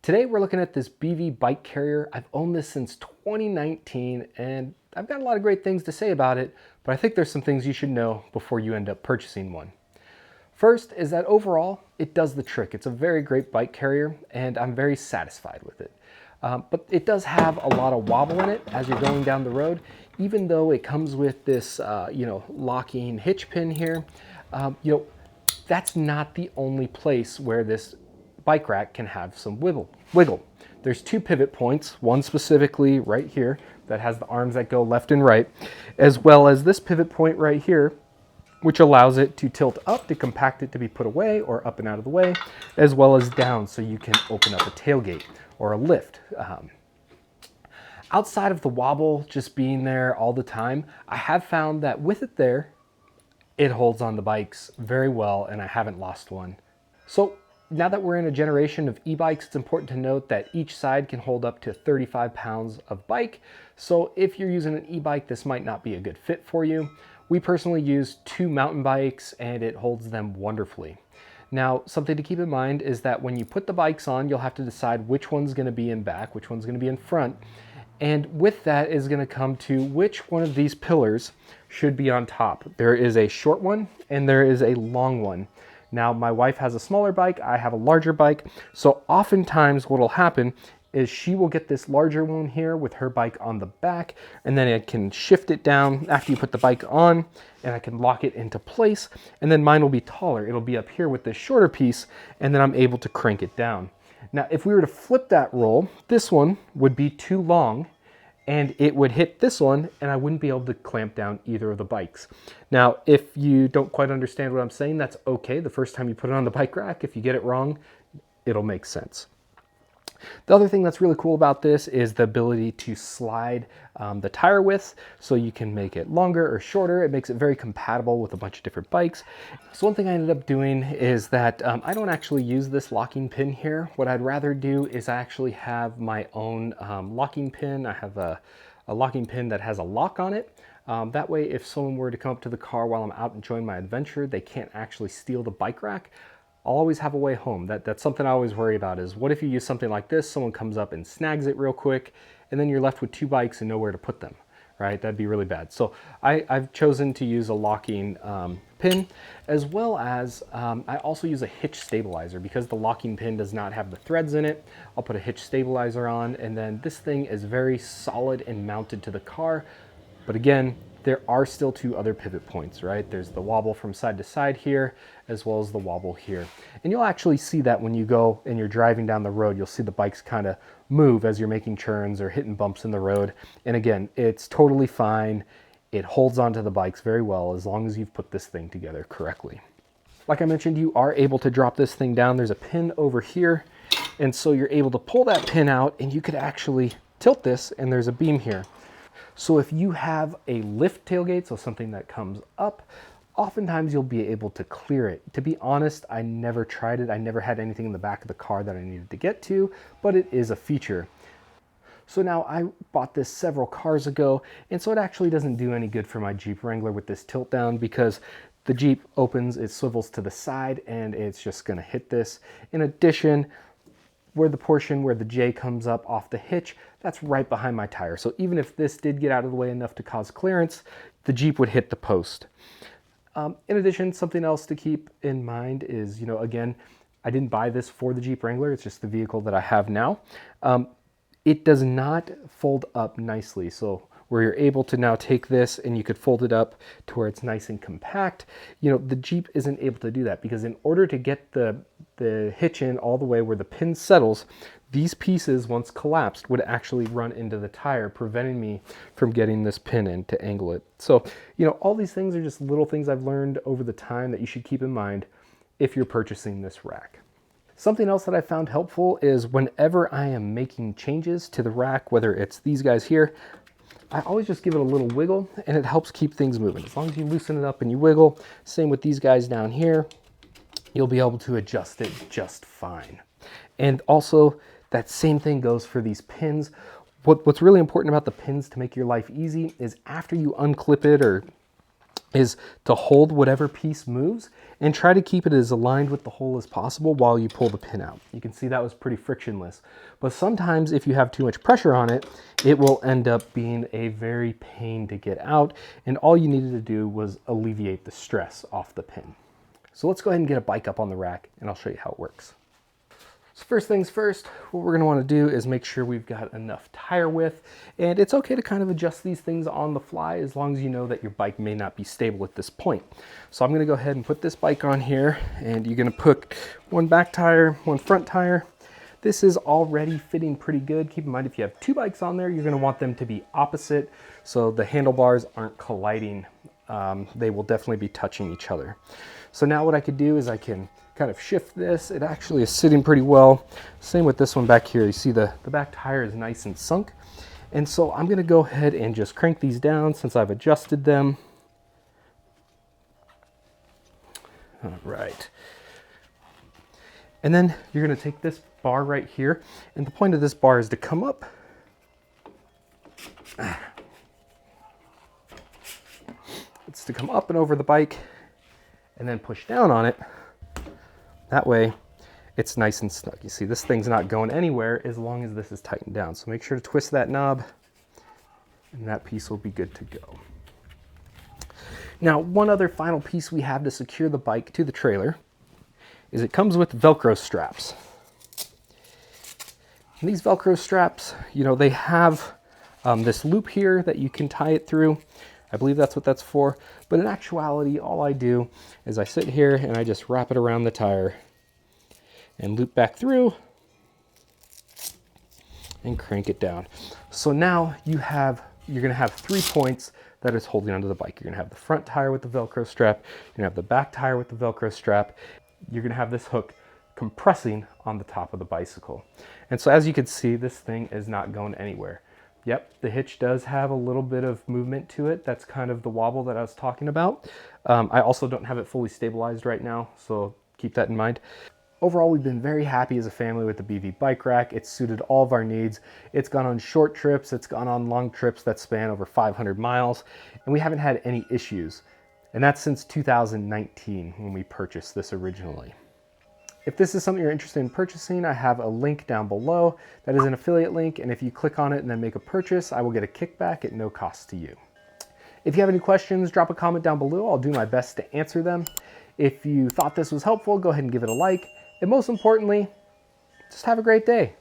Today we're looking at this BV bike carrier. I've owned this since 2019 and I've got a lot of great things to say about it, but I think there's some things you should know before you end up purchasing one. First is that overall, it does the trick. It's a very great bike carrier and I'm very satisfied with it. But it does have a lot of wobble in it as you're going down the road, even though it comes with this, locking hitch pin here. That's not the only place where this bike rack can have some wiggle. There's two pivot points, one specifically right here that has the arms that go left and right, as well as this pivot point right here, which allows it to tilt up to compact it to be put away or up and out of the way, as well as down so you can open up a tailgate or a lift. Outside of the wobble just being there all the time, I have found that with it there, it holds on the bikes very well and I haven't lost one. So now that we're in a generation of e-bikes, it's important to note that each side can hold up to 35 pounds of bike. So if you're using an e-bike, this might not be a good fit for you. We personally use two mountain bikes and it holds them wonderfully. Now, something to keep in mind is that when you put the bikes on, you'll have to decide which one's gonna be in back, which one's gonna be in front. And with that is gonna come to which one of these pillars should be on top. There is a short one and there is a long one. Now, my wife has a smaller bike, I have a larger bike, so oftentimes what'll happen is she will get this larger one here with her bike on the back, and then I can shift it down after you put the bike on, and I can lock it into place, and then mine will be taller. It'll be up here with this shorter piece, and then I'm able to crank it down. Now, if we were to flip that roll, this one would be too long, and it would hit this one and I wouldn't be able to clamp down either of the bikes. Now, if you don't quite understand what I'm saying, that's okay. The first time you put it on the bike rack, if you get it wrong, it'll make sense. The other thing that's really cool about this is the ability to slide the tire width, so you can make it longer or shorter. It makes it very compatible with a bunch of different bikes. So one thing I ended up doing is that I don't actually use this locking pin here. What I'd rather do is I actually have my own locking pin. I have a locking pin that has a lock on it. That way, if someone were to come up to the car while I'm out enjoying my adventure, they can't actually steal the bike rack. I'll always have a way home. That's something I always worry about is what if you use something like this, someone comes up and snags it real quick, and then you're left with two bikes and nowhere to put them, right? That'd be really bad. So I've chosen to use a locking pin, as well as I also use a hitch stabilizer because the locking pin does not have the threads in it. I'll put a hitch stabilizer on, and then this thing is very solid and mounted to the car. But again, there are still two other pivot points, right? There's the wobble from side to side here, as well as the wobble here. And you'll actually see that when you go and you're driving down the road, you'll see the bikes kind of move as you're making turns or hitting bumps in the road. And again, it's totally fine. It holds onto the bikes very well as long as you've put this thing together correctly. Like I mentioned, you are able to drop this thing down. There's a pin over here. And so you're able to pull that pin out and you could actually tilt this, and there's a beam here. So if you have a lift tailgate, so something that comes up, oftentimes you'll be able to clear it. To be honest, I never tried it. I never had anything in the back of the car that I needed to get to, but it is a feature. So now I bought this several cars ago, and so it actually doesn't do any good for my Jeep Wrangler with this tilt down because the Jeep opens, it swivels to the side, and it's just gonna hit this. In addition, where the portion where the J comes up off the hitch, that's right behind my tire. So even if this did get out of the way enough to cause clearance, the Jeep would hit the post. In addition, something else to keep in mind is, again, I didn't buy this for the Jeep Wrangler. It's just the vehicle that I have now. It does not fold up nicely. So where you're able to now take this and you could fold it up to where it's nice and compact, the Jeep isn't able to do that because in order to get the hitch in all the way where the pin settles, these pieces, once collapsed, would actually run into the tire, preventing me from getting this pin in to angle it. So, all these things are just little things I've learned over the time that you should keep in mind if you're purchasing this rack. Something else that I found helpful is whenever I am making changes to the rack, whether it's these guys here, I always just give it a little wiggle and it helps keep things moving. As long as you loosen it up and you wiggle, same with these guys down here, you'll be able to adjust it just fine. And also that same thing goes for these pins. What's really important about the pins to make your life easy is after you unclip it or is to hold whatever piece moves and try to keep it as aligned with the hole as possible while you pull the pin out. You can see that was pretty frictionless. But sometimes if you have too much pressure on it, it will end up being a very pain to get out, and all you needed to do was alleviate the stress off the pin. So let's go ahead and get a bike up on the rack and I'll show you how it works. So first things first, what we're going to want to do is make sure we've got enough tire width, and it's okay to kind of adjust these things on the fly as long as you know that your bike may not be stable at this point. So I'm going to go ahead and put this bike on here, and you're going to put one back tire, one front tire. This is already fitting pretty good. Keep in mind, if you have two bikes on there, you're going to want them to be opposite so the handlebars aren't colliding. They will definitely be touching each other. So now what I could do is I can kind of shift this. It actually is sitting pretty well. Same with this one back here. You see the back tire is nice and sunk. And so I'm going to go ahead and just crank these down since I've adjusted them. All right. And then you're going to take this bar right here, and the point of this bar is to come up. It's to come up and over the bike and then push down on it. That way it's nice and snug. You see, this thing's not going anywhere as long as this is tightened down. So make sure to twist that knob and that piece will be good to go. Now, one other final piece we have to secure the bike to the trailer is it comes with Velcro straps. And these Velcro straps, you know, they have this loop here that you can tie it through. I believe that's what that's for. But in actuality, all I do is I sit here and I just wrap it around the tire and loop back through and crank it down. So now you're gonna have 3 points that is holding onto the bike. You're gonna have the front tire with the Velcro strap, you're gonna have the back tire with the Velcro strap, you're gonna have this hook compressing on the top of the bicycle. And so as you can see, this thing is not going anywhere. Yep, the hitch does have a little bit of movement to it. That's kind of the wobble that I was talking about. I also don't have it fully stabilized right now, so keep that in mind. Overall, we've been very happy as a family with the BV bike rack. It's suited all of our needs. It's gone on short trips, it's gone on long trips that span over 500 miles, and we haven't had any issues. And that's since 2019 when we purchased this originally. If this is something you're interested in purchasing, I have a link down below. That is an affiliate link, and if you click on it and then make a purchase, I will get a kickback at no cost to you. If you have any questions, drop a comment down below. I'll do my best to answer them. If you thought this was helpful, go ahead and give it a like. And most importantly, just have a great day.